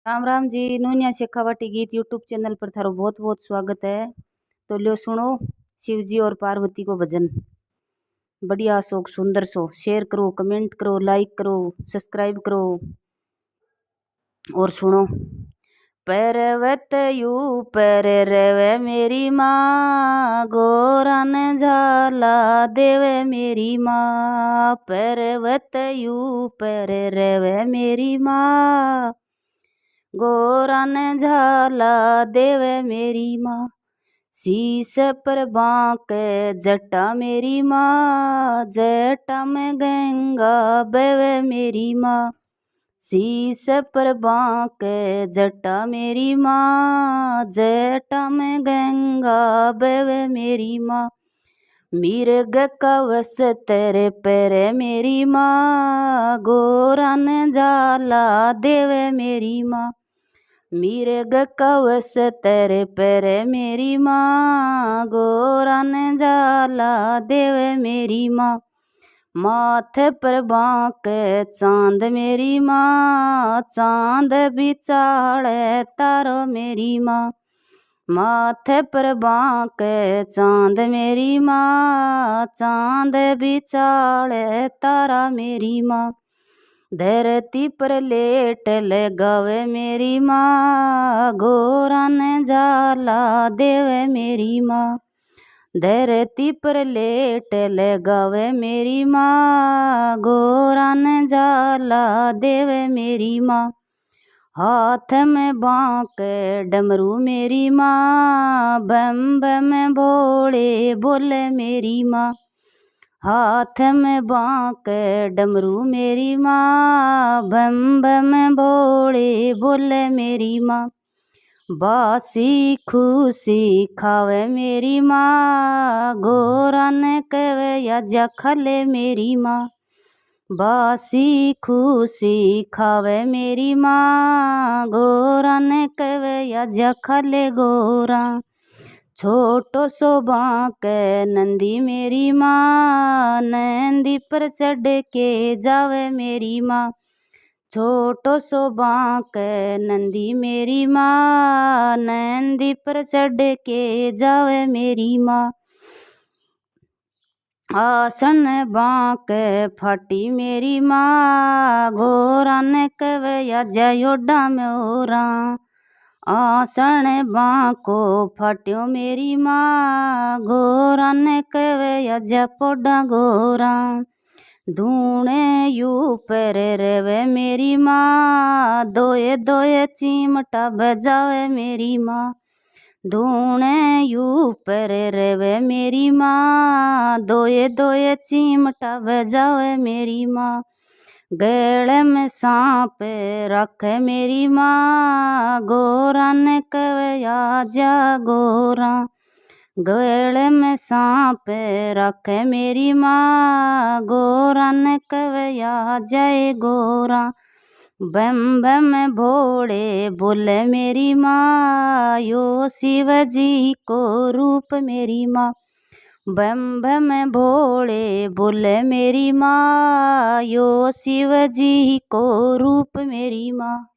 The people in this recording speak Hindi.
राम राम जी। नूनिया शेखावाटी गीत यूट्यूब चैनल पर थारो बहुत बहुत स्वागत है। तो लो सुनो शिव जी और पार्वती को भजन। बढ़िया सो सुंदर सो शेयर करो, कमेंट करो, लाइक करो, सब्सक्राइब करो और सुनो। पर्वत यू पर रवे मेरी माँ, गोरन झाला देवे मेरी माँ। पर्वत यू पर रवे मेरी माँ, गोरन झाला देवे मेरी माँ। शीस पर बांक जटा मेरी माँ, जटा में गंगा बेवे मेरी माँ। शीस पर बांक जटा मेरी माँ, जटा में गंगा बेवे मेरी माँ। मिर्ग कवस तेरे पैरे मेरी माँ, गोरन झाला देवे मेरी माँ। मिर्ग कवस तेरे पैरे मेरी माँ, गोरन झाला देवे मेरी माँ। माथे पर बांक चांद मेरी माँ, चांद बिचाड़े तारो मेरी माँ। माथे पर बांक चांद मेरी माँ, चांद बिचाड़े तारा मेरी माँ। धरती पर लेट लगावे मेरी माँ, गोरन झाला देवे मेरी माँ। धरती पर लेट लगावे मेरी माँ, गोरन झाला देवे मेरी माँ। हाथ में बांक डमरू मेरी माँ, बम बम भोले बोले मेरी माँ। हाथ में बांक डमरू मेरी माँ, बम बम भोले बोले मेरी माँ। बासी खुशी खावे मेरी माँ, गोरन कवे या खले मेरी माँ। बासी खुशी खावे मेरी माँ, गोरन कवे या खले गोरा। छोटो सो बांक नंदी मेरी माँ, नंदी पर चढ़ के जावे मेरी माँ। छोटो सो बांक नंदी मेरी माँ, नंदी पर चढ़ के जावे मेरी माँ। आसन बांक फाटी मेरी माँ, गोरन कवे या जयोडा मोरा। आसन बांको फाट्यो मेरी माँ, गोरन कवे या जपोडा गोरा। धूणे यू पर रवे मेरी माँ, दोए दोए चिमटा बजावे मेरी माँ। धूणे यू पर रवे मेरी माँ, दोए दोए चिमटा बजावे मेरी माँ। गले में सांप रखे मेरी माँ, गोरन कवे आजा गोरा। गले में सांप रखे मेरी माँ, गोरन कवे आजा गोरा। बम बम भोले बोले मेरी माँ, यो शिव जी को रूप मेरी माँ। बम बम भोले बोले मेरी माँ, यो शिव जी को रूप मेरी माँ।